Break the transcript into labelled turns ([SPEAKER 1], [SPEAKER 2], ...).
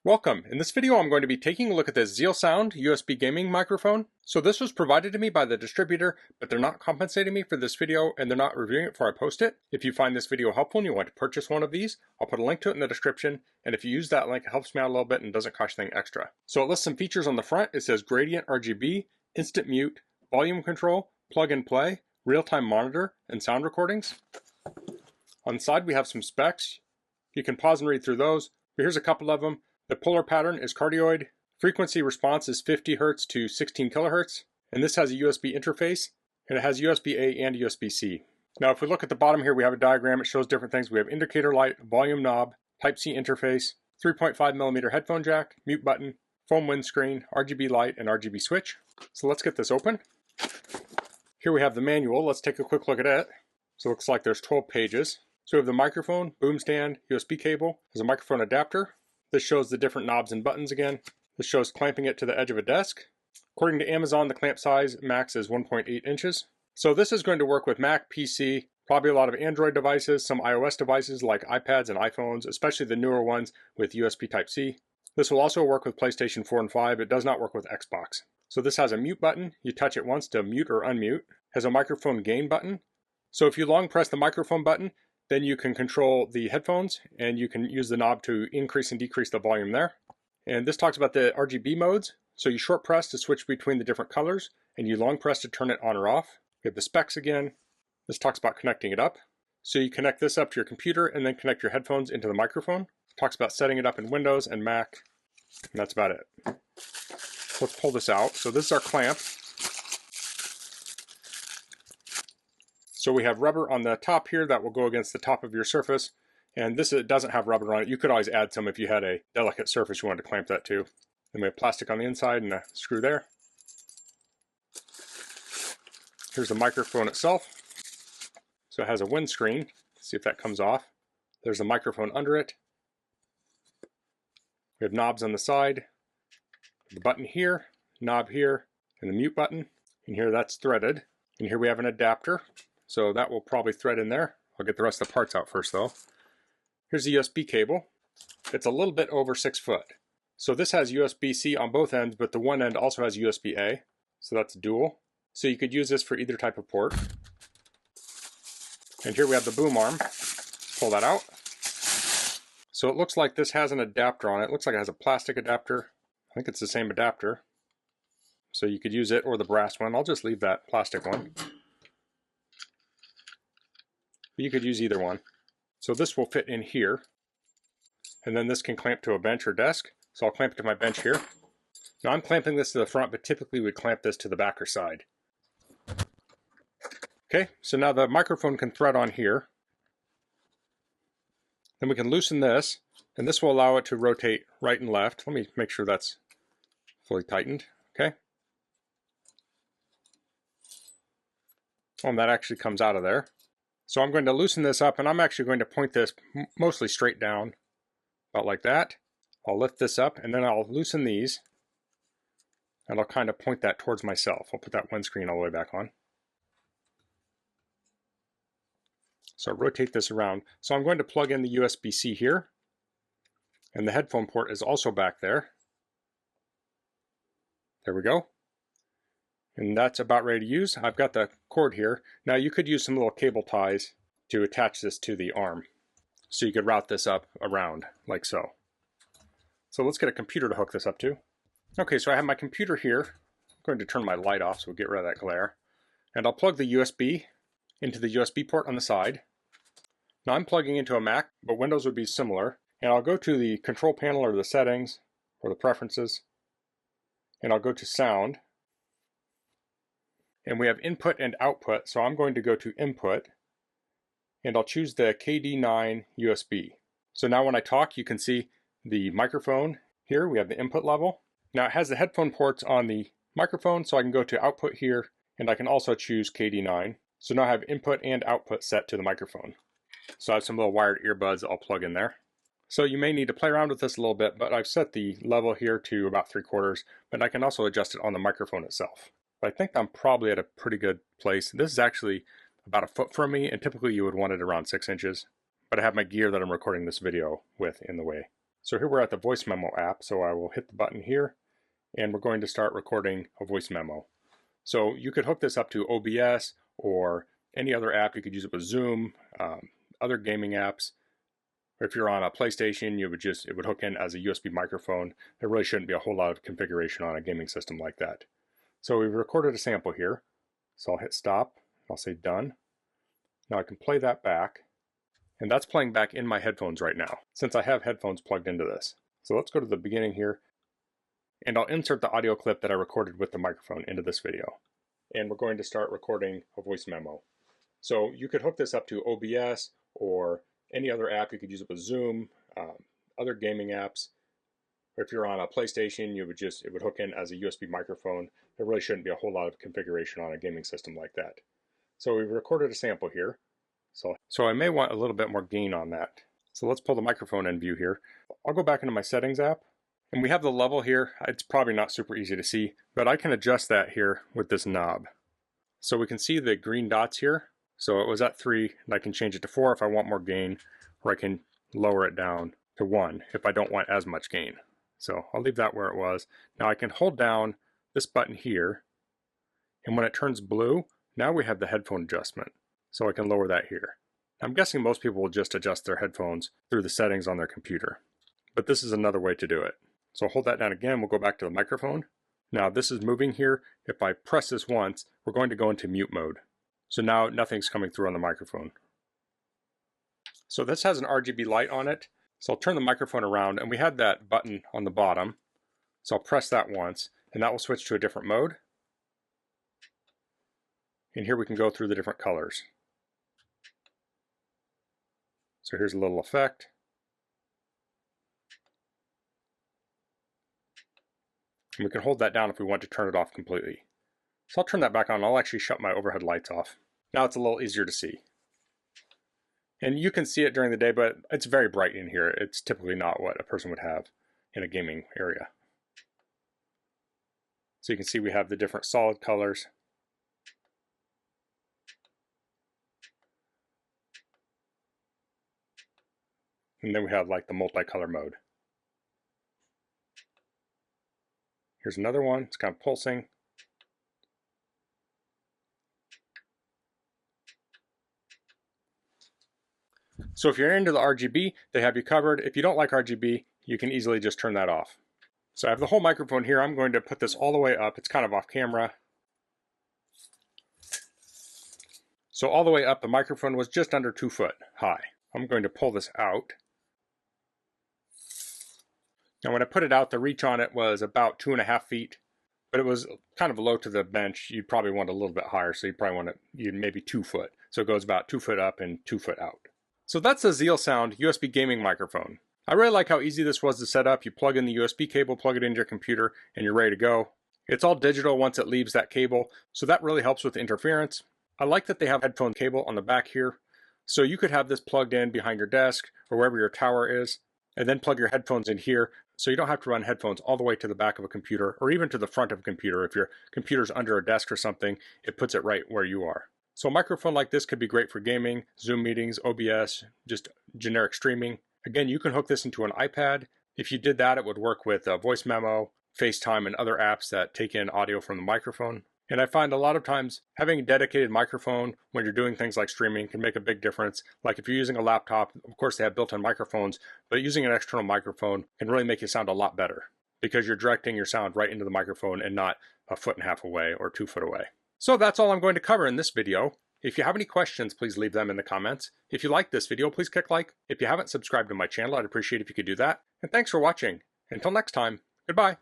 [SPEAKER 1] Welcome. In this video I'm going to be taking a look at this ZealSound USB gaming microphone. So this was provided to me by the distributor, but they're not compensating me for this video and they're not reviewing it before I post it. If you find this video helpful and you want to purchase one of these, I'll put a link to it in the description, and if you use that link it helps me out a little bit and doesn't cost anything extra. So it lists some features on the front. It says gradient RGB, instant mute, volume control, plug and play, real-time monitor, and sound recordings. On the side we have some specs. You can pause and read through those, but here's a couple of them. The polar pattern is cardioid, frequency response is 50 Hz to 16 kHz, and this has a USB interface, and it has USB-A and USB-C. Now if we look at the bottom here, we have a diagram. It shows different things. We have indicator light, volume knob, Type-C interface, 3.5mm headphone jack, mute button, foam windscreen, RGB light, and RGB switch. So let's get this open. Here we have the manual. Let's take a quick look at it. So it looks like there's 12 pages. So we have the microphone, boom stand, USB cable, there's a microphone adapter. This shows the different knobs and buttons again. This shows clamping it to the edge of a desk. According to Amazon, the clamp size max is 1.8 inches. So this is going to work with Mac, PC, probably a lot of Android devices, some iOS devices like iPads and iPhones, especially the newer ones with USB Type-C. This will also work with PlayStation 4 and 5. It does not work with Xbox. So this has a mute button. You touch it once to mute or unmute. It has a microphone gain button. So if you long press the microphone button, then you can control the headphones and you can use the knob to increase and decrease the volume there. And this talks about the RGB modes. So you short press to switch between the different colors and you long press to turn it on or off. We have the specs again. This talks about connecting it up. So you connect this up to your computer and then connect your headphones into the microphone. It talks about setting it up in Windows and Mac, and that's about it. Let's pull this out. So this is our clamp. So we have rubber on the top here that will go against the top of your surface, and this doesn't have rubber on it. You could always add some if you had a delicate surface you wanted to clamp that to. Then we have plastic on the inside and a screw there. Here's the microphone itself. So it has a windscreen. Let's see if that comes off. There's a microphone under it. We have knobs on the side. The button here, knob here, and the mute button. And here that's threaded. And here we have an adapter. So that will probably thread in there. I'll get the rest of the parts out first though. Here's the USB cable. It's a little bit over 6 foot. So this has USB-C on both ends, but the one end also has USB-A. So that's dual. So you could use this for either type of port. And here we have the boom arm. Pull that out. So it looks like this has an adapter on it. It looks like it has a plastic adapter. I think it's the same adapter. So you could use it or the brass one. I'll just leave that plastic one. You could use either one. So this will fit in here. And then this can clamp to a bench or desk. So I'll clamp it to my bench here. Now I'm clamping this to the front, but typically we'd clamp this to the back or side. Okay, so now the microphone can thread on here. Then we can loosen this, and this will allow it to rotate right and left. Let me make sure that's fully tightened. Okay. Oh, and that actually comes out of there. So I'm going to loosen this up, and I'm actually going to point this mostly straight down, about like that. I'll lift this up, and then I'll loosen these, and I'll kind of point that towards myself. I'll put that windscreen all the way back on. So I'll rotate this around. So I'm going to plug in the USB-C here, and the headphone port is also back there. There we go. And that's about ready to use. I've got the cord here. Now you could use some little cable ties to attach this to the arm. So you could route this up around like so. So let's get a computer to hook this up to. Okay, so I have my computer here. I'm going to turn my light off so we'll get rid of that glare. And I'll plug the USB into the USB port on the side. Now I'm plugging into a Mac, but Windows would be similar. And I'll go to the control panel or the settings or the preferences. And I'll go to sound. And we have input and output, so I'm going to go to input, and I'll choose the KD9 USB. So now when I talk, you can see the microphone here. We have the input level. Now it has the headphone ports on the microphone, so I can go to output here, and I can also choose KD9. So now I have input and output set to the microphone. So I have some little wired earbuds I'll plug in there. So you may need to play around with this a little bit, but I've set the level here to about 3/4, but I can also adjust it on the microphone itself. But I think I'm probably at a pretty good place. This is actually about 1 foot from me, and typically you would want it around 6 inches. But I have my gear that I'm recording this video with in the way. So here we're at the voice memo app, so I will hit the button here and we're going to start recording a voice memo. So you could hook this up to OBS or any other app. You could use it with Zoom, other gaming apps. Or if you're on a PlayStation, it would hook in as a USB microphone. There really shouldn't be a whole lot of configuration on a gaming system like that. So we've recorded a sample here. So I'll hit stop. I'll say done. Now I can play that back. And that's playing back in my headphones right now, since I have headphones plugged into this. So let's go to the beginning here, and I'll insert the audio clip that I recorded with the microphone into this video. And we're going to start recording a voice memo. So you could hook this up to OBS or any other app. You could use it with Zoom, other gaming apps. Or if you're on a PlayStation, it would hook in as a USB microphone. There really shouldn't be a whole lot of configuration on a gaming system like that. So we've recorded a sample here. So I may want a little bit more gain on that. So let's pull the microphone in view here. I'll go back into my settings app, and we have the level here. It's probably not super easy to see, but I can adjust that here with this knob. So we can see the green dots here. So it was at 3, and I can change it to 4 if I want more gain, or I can lower it down to 1 if I don't want as much gain. So I'll leave that where it was. Now I can hold down this button here, and when it turns blue, now we have the headphone adjustment. So I can lower that here. I'm guessing most people will just adjust their headphones through the settings on their computer, but this is another way to do it. So I'll hold that down again. We'll go back to the microphone. Now this is moving here. If I press this once, we're going to go into mute mode. So now nothing's coming through on the microphone. So this has an RGB light on it. So I'll turn the microphone around, and we had that button on the bottom. So I'll press that once, and that will switch to a different mode. And here we can go through the different colors. So here's a little effect. And we can hold that down if we want to turn it off completely. So I'll turn that back on. I'll actually shut my overhead lights off. Now it's a little easier to see. And you can see it during the day, but it's very bright in here. It's typically not what a person would have in a gaming area. So you can see we have the different solid colors. And then we have like the multicolor mode. Here's another one. It's kind of pulsing. So if you're into the RGB, they have you covered. If you don't like RGB, you can easily just turn that off. So I have the whole microphone here. I'm going to put this all the way up. It's kind of off camera. So all the way up, the microphone was just under 2 foot high. I'm going to pull this out. Now when I put it out, the reach on it was about 2.5 feet, but it was kind of low to the bench. You'd probably want a little bit higher, so you'd probably want maybe 2 foot. So it goes about 2 foot up and 2 foot out. So that's a ZealSound USB gaming microphone. I really like how easy this was to set up. You plug in the USB cable, plug it into your computer, and you're ready to go. It's all digital once it leaves that cable, so that really helps with interference. I like that they have headphone cable on the back here, so you could have this plugged in behind your desk or wherever your tower is, and then plug your headphones in here, so you don't have to run headphones all the way to the back of a computer or even to the front of a computer. If your computer's under a desk or something, it puts it right where you are. So a microphone like this could be great for gaming, Zoom meetings, OBS, just generic streaming. Again, you can hook this into an iPad. If you did that, it would work with Voice Memo, FaceTime, and other apps that take in audio from the microphone. And I find a lot of times having a dedicated microphone when you're doing things like streaming can make a big difference. Like if you're using a laptop, of course they have built-in microphones, but using an external microphone can really make you sound a lot better because you're directing your sound right into the microphone and not 1.5 feet away or 2 foot away. So that's all I'm going to cover in this video. If you have any questions, please leave them in the comments. If you liked this video, please click like. If you haven't subscribed to my channel, I'd appreciate if you could do that. And thanks for watching. Until next time, goodbye.